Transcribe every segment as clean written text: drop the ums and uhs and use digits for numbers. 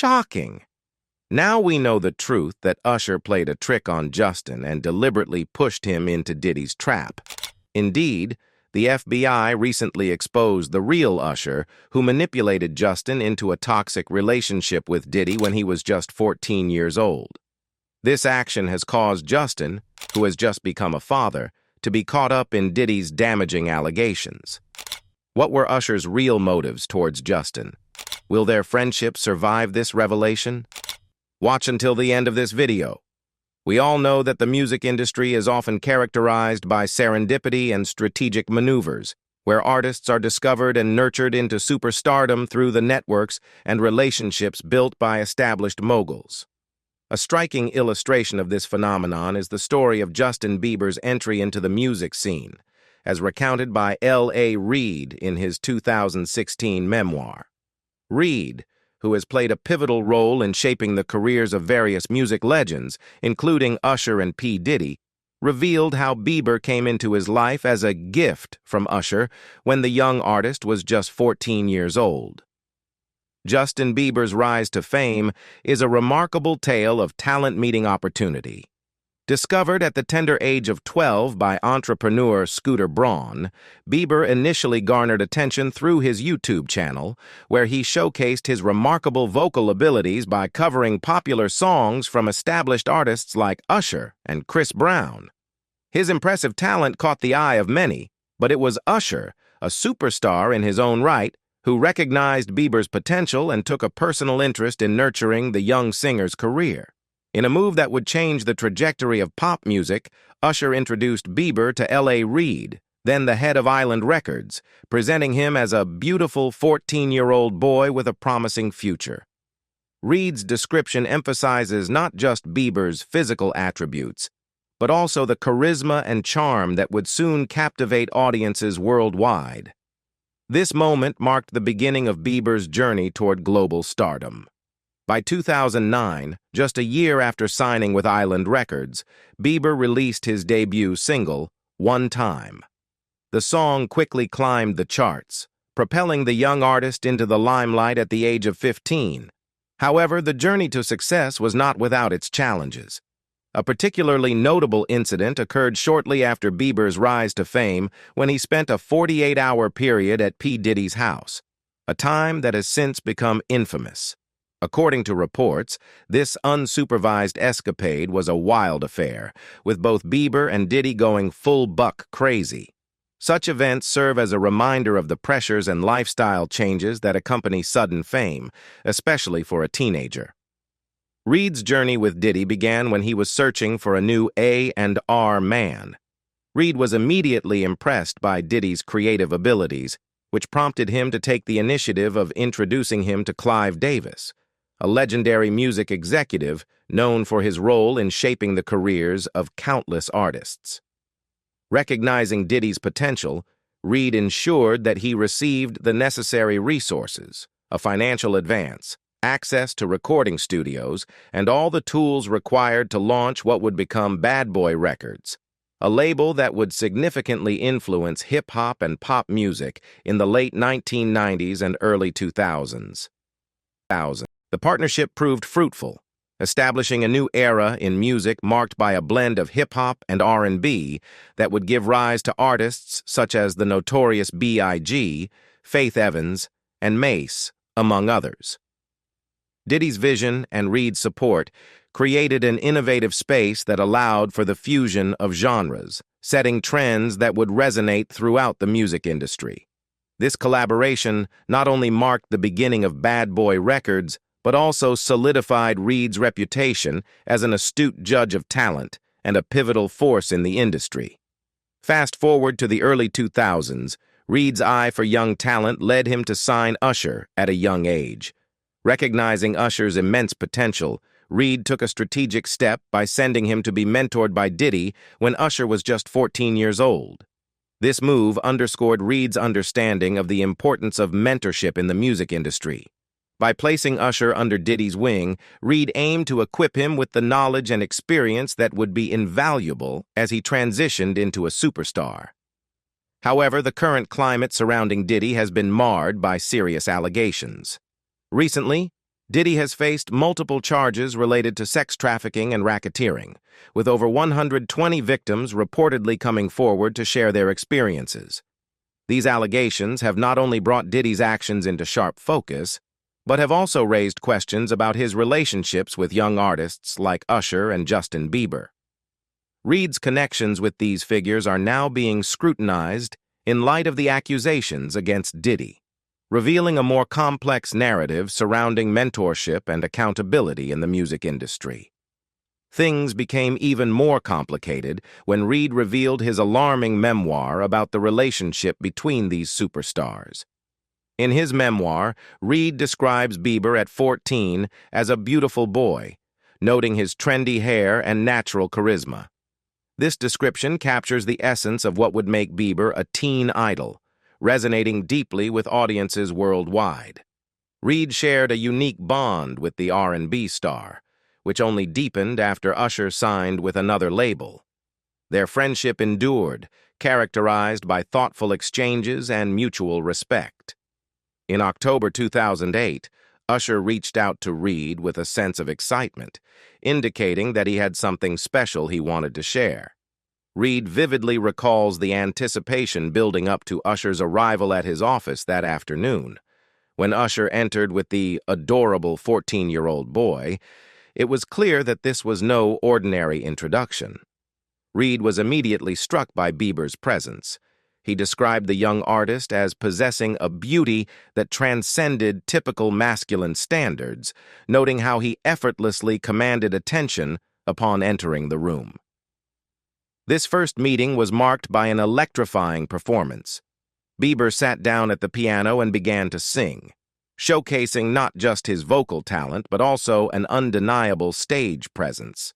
Shocking. Now we know the truth that Usher played a trick on Justin and deliberately pushed him into Diddy's trap. Indeed, the FBI recently exposed the real Usher, who manipulated Justin into a toxic relationship with Diddy when he was just 14 years old. This action has caused Justin, who has just become a father, to be caught up in Diddy's damaging allegations. What were Usher's real motives towards Justin? Will their friendship survive this revelation? Watch until the end of this video. We all know that the music industry is often characterized by serendipity and strategic maneuvers, where artists are discovered and nurtured into superstardom through the networks and relationships built by established moguls. A striking illustration of this phenomenon is the story of Justin Bieber's entry into the music scene, as recounted by Reid in his 2016 memoir. Reid, who has played a pivotal role in shaping the careers of various music legends, including Usher and P. Diddy, revealed how Bieber came into his life as a gift from Usher when the young artist was just 14 years old. Justin Bieber's rise to fame is a remarkable tale of talent meeting opportunity. Discovered at the tender age of 12 by entrepreneur Scooter Braun, Bieber initially garnered attention through his YouTube channel, where he showcased his remarkable vocal abilities by covering popular songs from established artists like Usher and Chris Brown. His impressive talent caught the eye of many, but it was Usher, a superstar in his own right, who recognized Bieber's potential and took a personal interest in nurturing the young singer's career. In a move that would change the trajectory of pop music, Usher introduced Bieber to Reid, then the head of Island Records, presenting him as a beautiful 14-year-old boy with a promising future. Reid's description emphasizes not just Bieber's physical attributes, but also the charisma and charm that would soon captivate audiences worldwide. This moment marked the beginning of Bieber's journey toward global stardom. By 2009, just a year after signing with Island Records, Bieber released his debut single, One Time. The song quickly climbed the charts, propelling the young artist into the limelight at the age of 15. However, the journey to success was not without its challenges. A particularly notable incident occurred shortly after Bieber's rise to fame when he spent a 48-hour period at P. Diddy's house, a time that has since become infamous. According to reports, this unsupervised escapade was a wild affair, with both Bieber and Diddy going full buck crazy. Such events serve as a reminder of the pressures and lifestyle changes that accompany sudden fame, especially for a teenager. Reid's journey with Diddy began when he was searching for a new A&R man. Reid was immediately impressed by Diddy's creative abilities, which prompted him to take the initiative of introducing him to Clive Davis, a legendary music executive known for his role in shaping the careers of countless artists. Recognizing Diddy's potential, Reid ensured that he received the necessary resources, a financial advance, access to recording studios, and all the tools required to launch what would become Bad Boy Records, a label that would significantly influence hip-hop and pop music in the late 1990s and early 2000s. The partnership proved fruitful, establishing a new era in music marked by a blend of hip-hop and R&B that would give rise to artists such as the notorious B.I.G., Faith Evans, and Mace, among others. Diddy's vision and Reid's support created an innovative space that allowed for the fusion of genres, setting trends that would resonate throughout the music industry. This collaboration not only marked the beginning of Bad Boy Records, but also solidified Reid's reputation as an astute judge of talent and a pivotal force in the industry. Fast forward to the early 2000s, Reid's eye for young talent led him to sign Usher at a young age. Recognizing Usher's immense potential, Reid took a strategic step by sending him to be mentored by Diddy when Usher was just 14 years old. This move underscored Reid's understanding of the importance of mentorship in the music industry. By placing Usher under Diddy's wing, Reid aimed to equip him with the knowledge and experience that would be invaluable as he transitioned into a superstar. However, the current climate surrounding Diddy has been marred by serious allegations. Recently, Diddy has faced multiple charges related to sex trafficking and racketeering, with over 120 victims reportedly coming forward to share their experiences. These allegations have not only brought Diddy's actions into sharp focus, but have also raised questions about his relationships with young artists like Usher and Justin Bieber. Reid's connections with these figures are now being scrutinized in light of the accusations against Diddy, revealing a more complex narrative surrounding mentorship and accountability in the music industry. Things became even more complicated when Reid revealed his alarming memoir about the relationship between these superstars. In his memoir, Reid describes Bieber at 14 as a beautiful boy, noting his trendy hair and natural charisma. This description captures the essence of what would make Bieber a teen idol, resonating deeply with audiences worldwide. Reid shared a unique bond with the R&B star, which only deepened after Usher signed with another label. Their friendship endured, characterized by thoughtful exchanges and mutual respect. In October 2008, Usher reached out to Reid with a sense of excitement, indicating that he had something special he wanted to share. Reid vividly recalls the anticipation building up to Usher's arrival at his office that afternoon. When Usher entered with the adorable 14-year-old boy, it was clear that this was no ordinary introduction. Reid was immediately struck by Bieber's presence. He described the young artist as possessing a beauty that transcended typical masculine standards, noting how he effortlessly commanded attention upon entering the room. This first meeting was marked by an electrifying performance. Bieber sat down at the piano and began to sing, showcasing not just his vocal talent but also an undeniable stage presence.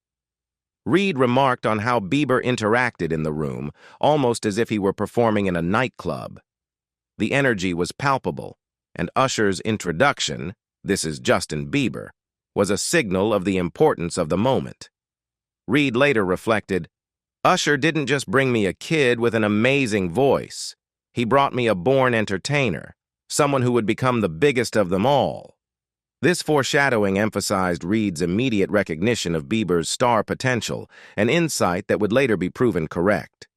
Reid remarked on how Bieber interacted in the room, almost as if he were performing in a nightclub. The energy was palpable, and Usher's introduction, "This is Justin Bieber," was a signal of the importance of the moment. Reid later reflected, "Usher didn't just bring me a kid with an amazing voice. He brought me a born entertainer, someone who would become the biggest of them all." This foreshadowing emphasized Reid's immediate recognition of Bieber's star potential, an insight that would later be proven correct.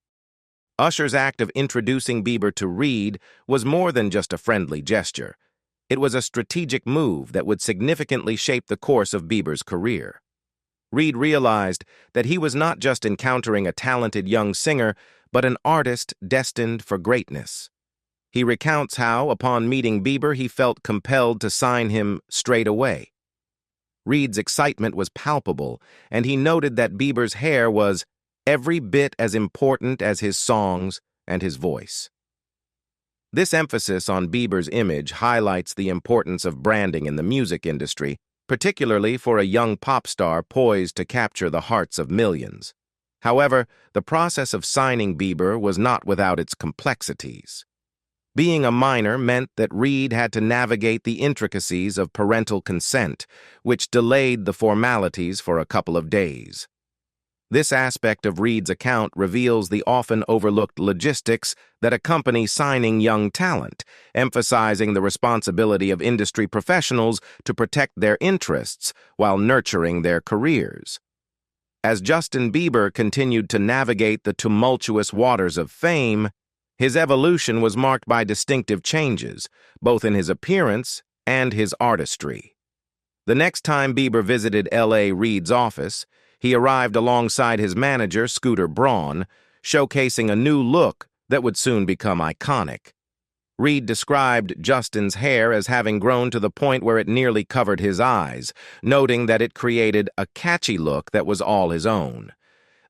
Usher's act of introducing Bieber to Reid was more than just a friendly gesture. It was a strategic move that would significantly shape the course of Bieber's career. Reid realized that he was not just encountering a talented young singer, but an artist destined for greatness. He recounts how, upon meeting Bieber, he felt compelled to sign him straight away. Reid's excitement was palpable, and he noted that Bieber's hair was every bit as important as his songs and his voice. This emphasis on Bieber's image highlights the importance of branding in the music industry, particularly for a young pop star poised to capture the hearts of millions. However, the process of signing Bieber was not without its complexities. Being a minor meant that Reid had to navigate the intricacies of parental consent, which delayed the formalities for a couple of days. This aspect of Reid's account reveals the often overlooked logistics that accompany signing young talent, emphasizing the responsibility of industry professionals to protect their interests while nurturing their careers. As Justin Bieber continued to navigate the tumultuous waters of fame, his evolution was marked by distinctive changes, both in his appearance and his artistry. The next time Bieber visited L.A. Reid's office, he arrived alongside his manager, Scooter Braun, showcasing a new look that would soon become iconic. Reid described Justin's hair as having grown to the point where it nearly covered his eyes, noting that it created a catchy look that was all his own.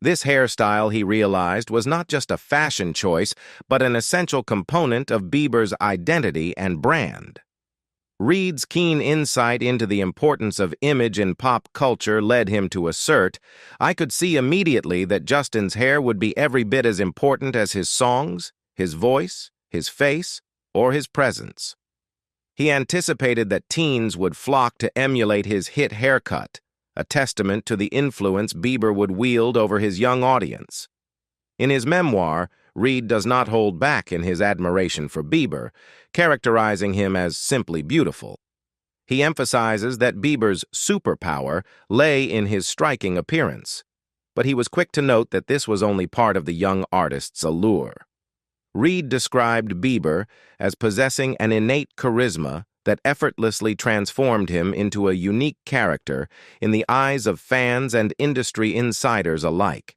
This hairstyle, he realized, was not just a fashion choice, but an essential component of Bieber's identity and brand. Reid's keen insight into the importance of image in pop culture led him to assert, "I could see immediately that Justin's hair would be every bit as important as his songs, his voice, his face, or his presence." He anticipated that teens would flock to emulate his hit haircut, a testament to the influence Bieber would wield over his young audience. In his memoir, Reid does not hold back in his admiration for Bieber, characterizing him as simply beautiful. He emphasizes that Bieber's superpower lay in his striking appearance, but he was quick to note that this was only part of the young artist's allure. Reid described Bieber as possessing an innate charisma that effortlessly transformed him into a unique character in the eyes of fans and industry insiders alike.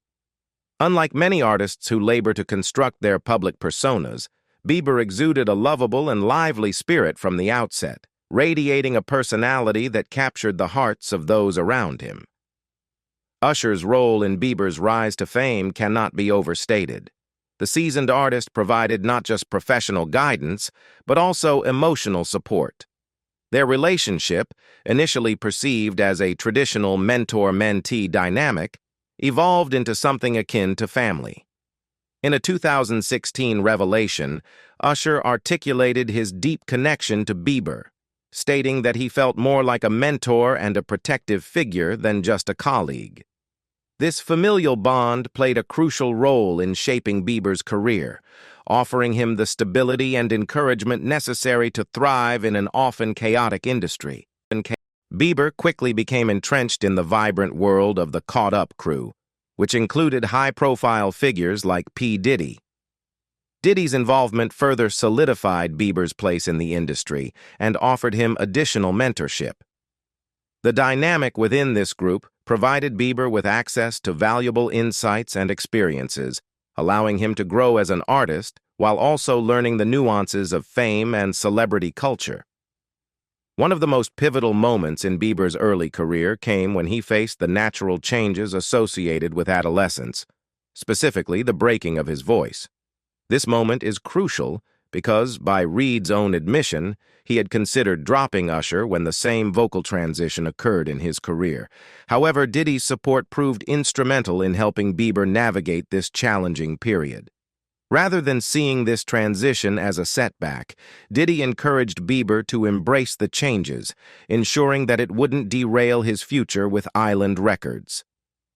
Unlike many artists who labor to construct their public personas, Bieber exuded a lovable and lively spirit from the outset, radiating a personality that captured the hearts of those around him. Usher's role in Bieber's rise to fame cannot be overstated. The seasoned artist provided not just professional guidance, but also emotional support. Their relationship, initially perceived as a traditional mentor-mentee dynamic, evolved into something akin to family. In a 2016 revelation, Usher articulated his deep connection to Bieber, stating that he felt more like a mentor and a protective figure than just a colleague. This familial bond played a crucial role in shaping Bieber's career, offering him the stability and encouragement necessary to thrive in an often chaotic industry. Bieber quickly became entrenched in the vibrant world of the Caught Up crew, which included high-profile figures like P. Diddy. Diddy's involvement further solidified Bieber's place in the industry and offered him additional mentorship. The dynamic within this group provided Bieber with access to valuable insights and experiences, allowing him to grow as an artist while also learning the nuances of fame and celebrity culture. One of the most pivotal moments in Bieber's early career came when he faced the natural changes associated with adolescence, specifically the breaking of his voice. This moment is crucial because, by Reid's own admission, he had considered dropping Usher when the same vocal transition occurred in his career. However, Diddy's support proved instrumental in helping Bieber navigate this challenging period. Rather than seeing this transition as a setback, Diddy encouraged Bieber to embrace the changes, ensuring that it wouldn't derail his future with Island Records.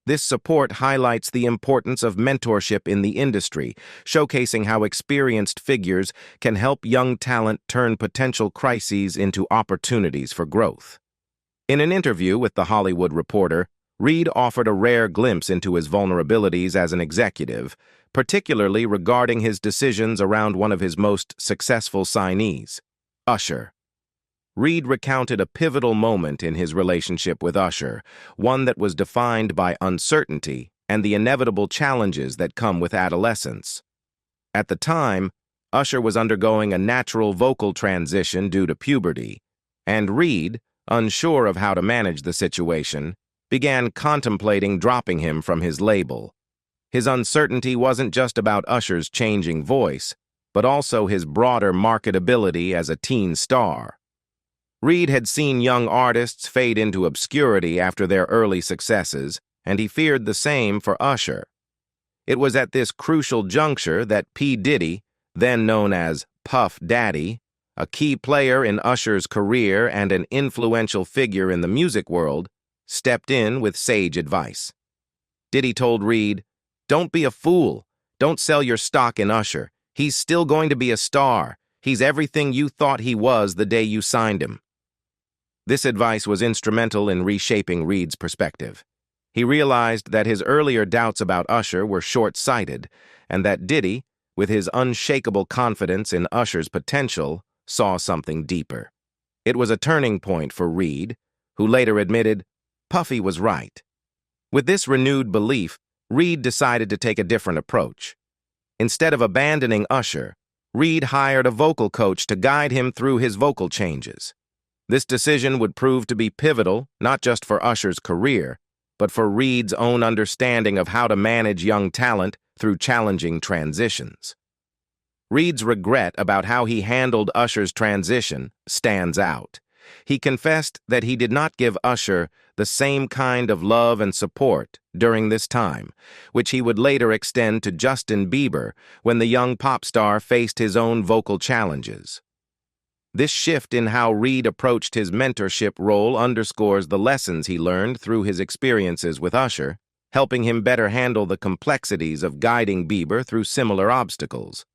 This support highlights the importance of mentorship in the industry, showcasing how experienced figures can help young talent turn potential crises into opportunities for growth. In an interview with The Hollywood Reporter, Reid offered a rare glimpse into his vulnerabilities as an executive, particularly regarding his decisions around one of his most successful signees, Usher. Reid recounted a pivotal moment in his relationship with Usher, one that was defined by uncertainty and the inevitable challenges that come with adolescence. At the time, Usher was undergoing a natural vocal transition due to puberty, and Reid, unsure of how to manage the situation, began contemplating dropping him from his label. His uncertainty wasn't just about Usher's changing voice, but also his broader marketability as a teen star. Reid had seen young artists fade into obscurity after their early successes, and he feared the same for Usher. It was at this crucial juncture that P. Diddy, then known as Puff Daddy, a key player in Usher's career and an influential figure in the music world, stepped in with sage advice. Diddy told Reid, "Don't be a fool. Don't sell your stock in Usher. He's still going to be a star. He's everything you thought he was the day you signed him." This advice was instrumental in reshaping Reid's perspective. He realized that his earlier doubts about Usher were short-sighted, and that Diddy, with his unshakable confidence in Usher's potential, saw something deeper. It was a turning point for Reid, who later admitted, "Puffy was right." With this renewed belief, Reid decided to take a different approach. Instead of abandoning Usher, Reid hired a vocal coach to guide him through his vocal changes. This decision would prove to be pivotal, not just for Usher's career, but for Reid's own understanding of how to manage young talent through challenging transitions. Reid's regret about how he handled Usher's transition stands out. He confessed that he did not give Usher the same kind of love and support during this time, which he would later extend to Justin Bieber when the young pop star faced his own vocal challenges. This shift in how Reid approached his mentorship role underscores the lessons he learned through his experiences with Usher, helping him better handle the complexities of guiding Bieber through similar obstacles.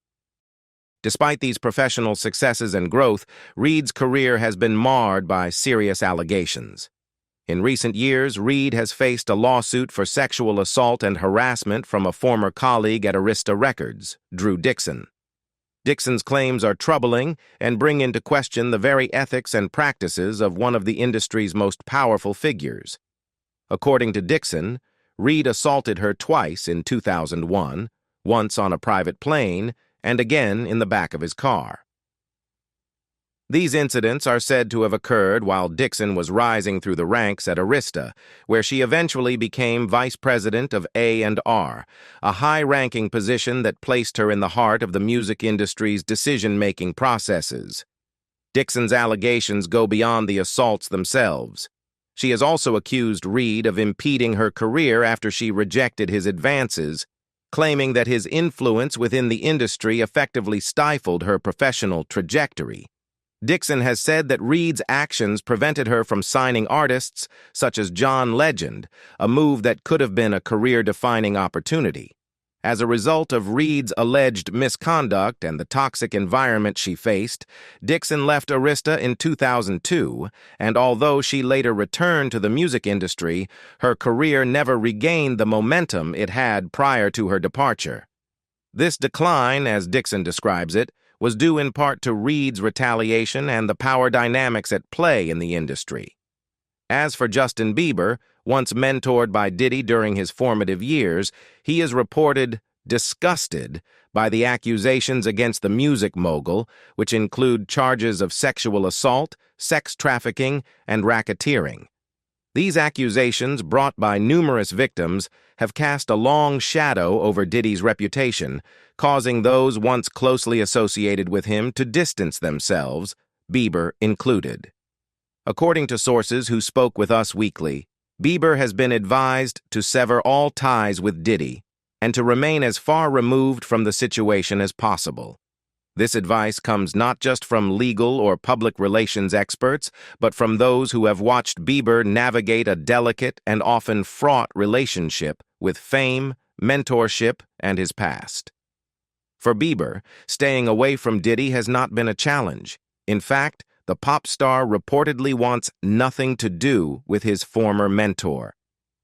Despite these professional successes and growth, Reid's career has been marred by serious allegations. In recent years, Reid has faced a lawsuit for sexual assault and harassment from a former colleague at Arista Records, Drew Dixon. Dixon's claims are troubling and bring into question the very ethics and practices of one of the industry's most powerful figures. According to Dixon, Reid assaulted her twice in 2001, once on a private plane and again in the back of his car. These incidents are said to have occurred while Dixon was rising through the ranks at Arista, where she eventually became vice president of A&R, a high-ranking position that placed her in the heart of the music industry's decision-making processes. Dixon's allegations go beyond the assaults themselves. She has also accused Reid of impeding her career after she rejected his advances, claiming that his influence within the industry effectively stifled her professional trajectory. Dixon has said that Reid's actions prevented her from signing artists such as John Legend, a move that could have been a career-defining opportunity. As a result of Reid's alleged misconduct and the toxic environment she faced, Dixon left Arista in 2002, and although she later returned to the music industry, her career never regained the momentum it had prior to her departure. This decline, as Dixon describes it, was due in part to Reid's retaliation and the power dynamics at play in the industry. As for Justin Bieber, once mentored by Diddy during his formative years, he is reported disgusted by the accusations against the music mogul, which include charges of sexual assault, sex trafficking, and racketeering. These accusations, brought by numerous victims, have cast a long shadow over Diddy's reputation, causing those once closely associated with him to distance themselves, Bieber included. According to sources who spoke with Us Weekly, Bieber has been advised to sever all ties with Diddy and to remain as far removed from the situation as possible. This advice comes not just from legal or public relations experts, but from those who have watched Bieber navigate a delicate and often fraught relationship with fame, mentorship, and his past. For Bieber, staying away from Diddy has not been a challenge. In fact, the pop star reportedly wants nothing to do with his former mentor.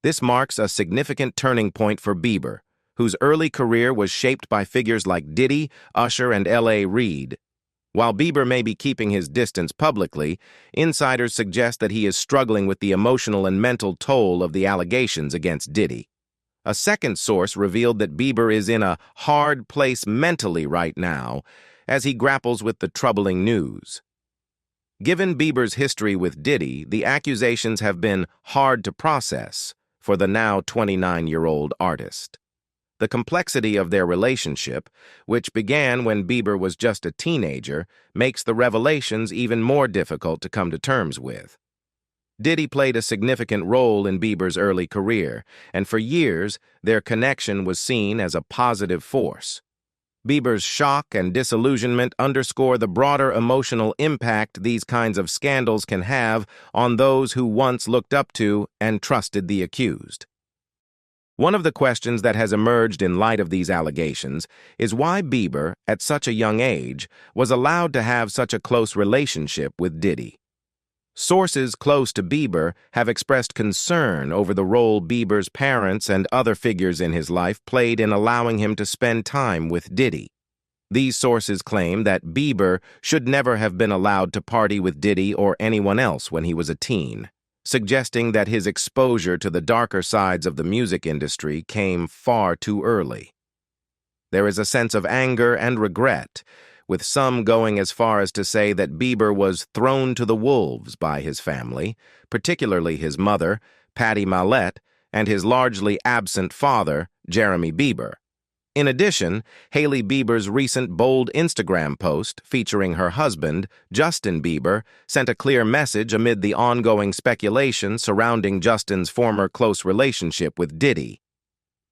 This marks a significant turning point for Bieber, whose early career was shaped by figures like Diddy, Usher, and Reid. While Bieber may be keeping his distance publicly, insiders suggest that he is struggling with the emotional and mental toll of the allegations against Diddy. A second source revealed that Bieber is in a hard place mentally right now as he grapples with the troubling news. Given Bieber's history with Diddy, the accusations have been hard to process for the now 29-year-old artist. The complexity of their relationship, which began when Bieber was just a teenager, makes the revelations even more difficult to come to terms with. Diddy played a significant role in Bieber's early career, and for years, their connection was seen as a positive force. Bieber's shock and disillusionment underscore the broader emotional impact these kinds of scandals can have on those who once looked up to and trusted the accused. One of the questions that has emerged in light of these allegations is why Bieber, at such a young age, was allowed to have such a close relationship with Diddy. Sources close to Bieber have expressed concern over the role Bieber's parents and other figures in his life played in allowing him to spend time with Diddy. These sources claim that Bieber should never have been allowed to party with Diddy or anyone else when he was a teen, suggesting that his exposure to the darker sides of the music industry came far too early. There is a sense of anger and regret, with some going as far as to say that Bieber was thrown to the wolves by his family, particularly his mother, Patti Mallette, and his largely absent father, Jeremy Bieber. In addition, Hailey Bieber's recent bold Instagram post featuring her husband, Justin Bieber, sent a clear message amid the ongoing speculation surrounding Justin's former close relationship with Diddy.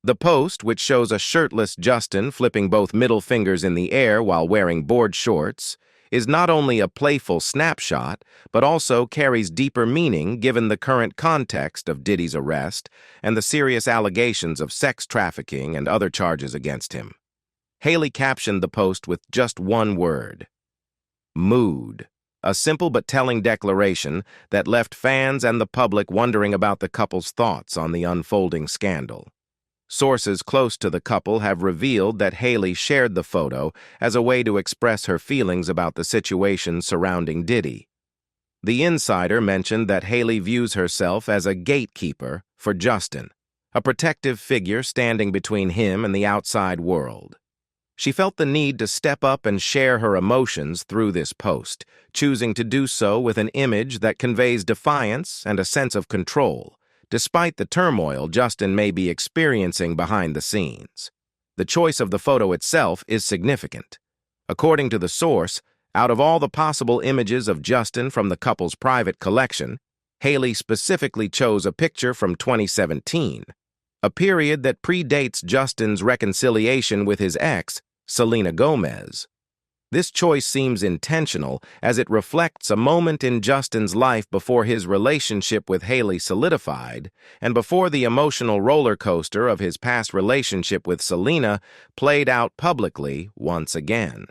The post, which shows a shirtless Justin flipping both middle fingers in the air while wearing board shorts, is not only a playful snapshot, but also carries deeper meaning given the current context of Diddy's arrest and the serious allegations of sex trafficking and other charges against him. Haley captioned the post with just one word: mood. A simple but telling declaration that left fans and the public wondering about the couple's thoughts on the unfolding scandal. Sources close to the couple have revealed that Haley shared the photo as a way to express her feelings about the situation surrounding Diddy. The insider mentioned that Haley views herself as a gatekeeper for Justin, a protective figure standing between him and the outside world. She felt the need to step up and share her emotions through this post, choosing to do so with an image that conveys defiance and a sense of control, despite the turmoil Justin may be experiencing behind the scenes. The choice of the photo itself is significant. According to the source, out of all the possible images of Justin from the couple's private collection, Haley specifically chose a picture from 2017, a period that predates Justin's reconciliation with his ex, Selena Gomez. This choice seems intentional as it reflects a moment in Justin's life before his relationship with Haley solidified and before the emotional roller coaster of his past relationship with Selena played out publicly once again.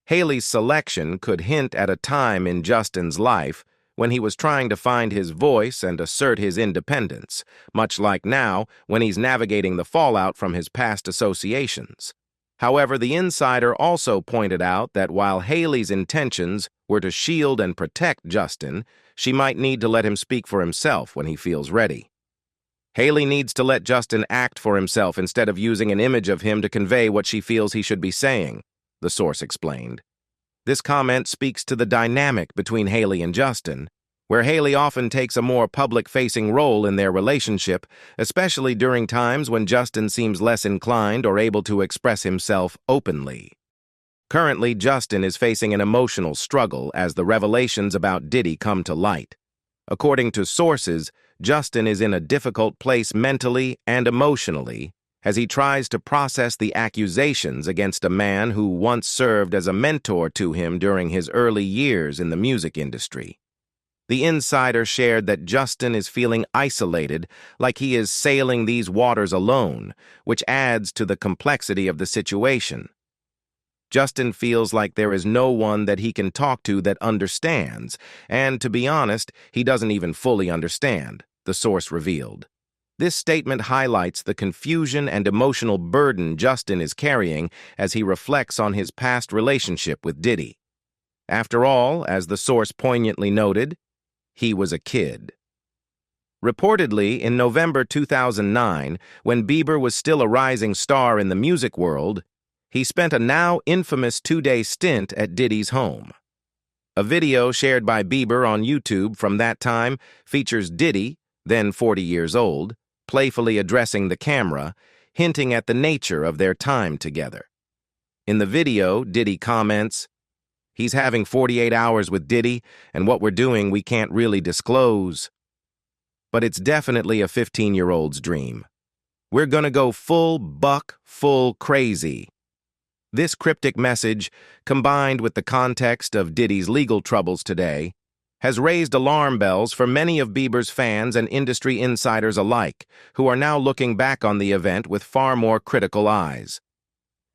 Haley's selection could hint at a time in Justin's life when he was trying to find his voice and assert his independence, much like now when he's navigating the fallout from his past associations. However, the insider also pointed out that while Haley's intentions were to shield and protect Justin, she might need to let him speak for himself when he feels ready. Haley needs to let Justin act for himself instead of using an image of him to convey what she feels he should be saying, the source explained. This comment speaks to the dynamic between Haley and Justin, where Haley often takes a more public-facing role in their relationship, especially during times when Justin seems less inclined or able to express himself openly. Currently, Justin is facing an emotional struggle as the revelations about Diddy come to light. According to sources, Justin is in a difficult place mentally and emotionally as he tries to process the accusations against a man who once served as a mentor to him during his early years in the music industry. The insider shared that Justin is feeling isolated, like he is sailing these waters alone, which adds to the complexity of the situation. Justin feels like there is no one that he can talk to that understands, and to be honest, he doesn't even fully understand, the source revealed. This statement highlights the confusion and emotional burden Justin is carrying as he reflects on his past relationship with Diddy. After all, as the source poignantly noted, he was a kid. Reportedly, in November 2009, when Bieber was still a rising star in the music world, he spent a now infamous 2-day stint at Diddy's home. A video shared by Bieber on YouTube from that time features Diddy, then 40 years old, playfully addressing the camera, hinting at the nature of their time together. In the video, Diddy comments, "He's having 48 hours with Diddy, and what we're doing we can't really disclose. But it's definitely a 15-year-old's dream. We're gonna go full buck, full crazy." This cryptic message, combined with the context of Diddy's legal troubles today, has raised alarm bells for many of Bieber's fans and industry insiders alike, who are now looking back on the event with far more critical eyes.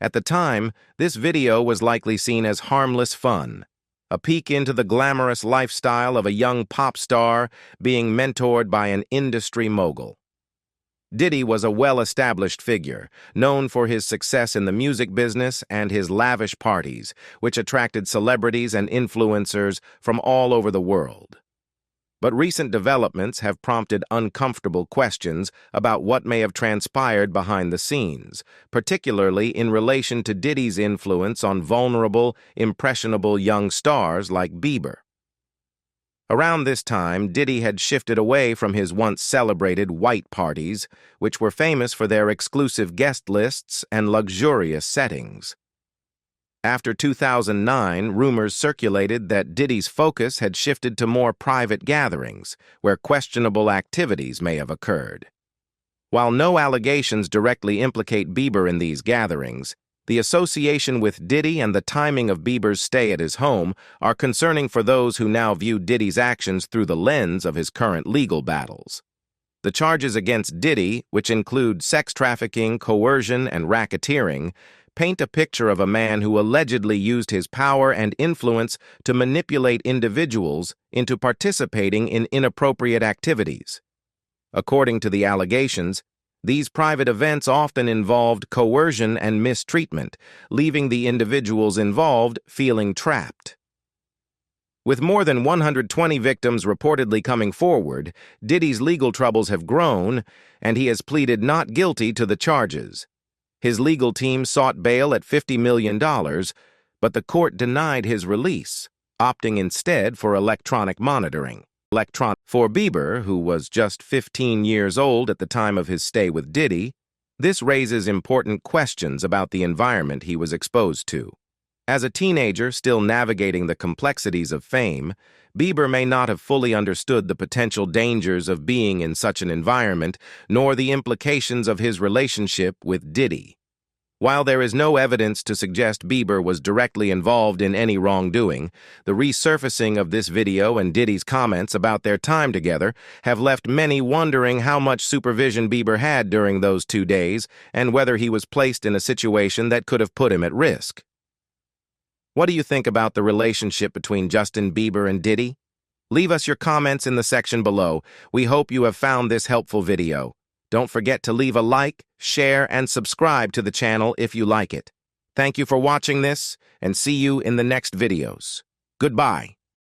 At the time, this video was likely seen as harmless fun, a peek into the glamorous lifestyle of a young pop star being mentored by an industry mogul. Diddy was a well-established figure, known for his success in the music business and his lavish parties, which attracted celebrities and influencers from all over the world. But recent developments have prompted uncomfortable questions about what may have transpired behind the scenes, particularly in relation to Diddy's influence on vulnerable, impressionable young stars like Bieber. Around this time, Diddy had shifted away from his once celebrated white parties, which were famous for their exclusive guest lists and luxurious settings. After 2009, rumors circulated that Diddy's focus had shifted to more private gatherings, where questionable activities may have occurred. While no allegations directly implicate Bieber in these gatherings, the association with Diddy and the timing of Bieber's stay at his home are concerning for those who now view Diddy's actions through the lens of his current legal battles. The charges against Diddy, which include sex trafficking, coercion, and racketeering, paint a picture of a man who allegedly used his power and influence to manipulate individuals into participating in inappropriate activities. According to the allegations, these private events often involved coercion and mistreatment, leaving the individuals involved feeling trapped. With more than 120 victims reportedly coming forward, Diddy's legal troubles have grown, and he has pleaded not guilty to the charges. His legal team sought bail at $50 million, but the court denied his release, opting instead for electronic monitoring. For Bieber, who was just 15 years old at the time of his stay with Diddy, this raises important questions about the environment he was exposed to. As a teenager still navigating the complexities of fame, Bieber may not have fully understood the potential dangers of being in such an environment, nor the implications of his relationship with Diddy. While there is no evidence to suggest Bieber was directly involved in any wrongdoing, the resurfacing of this video and Diddy's comments about their time together have left many wondering how much supervision Bieber had during those 2 days and whether he was placed in a situation that could have put him at risk. What do you think about the relationship between Justin Bieber and Diddy? Leave us your comments in the section below. We hope you have found this helpful video. Don't forget to leave a like, share, and subscribe to the channel if you like it. Thank you for watching this, and see you in the next videos. Goodbye.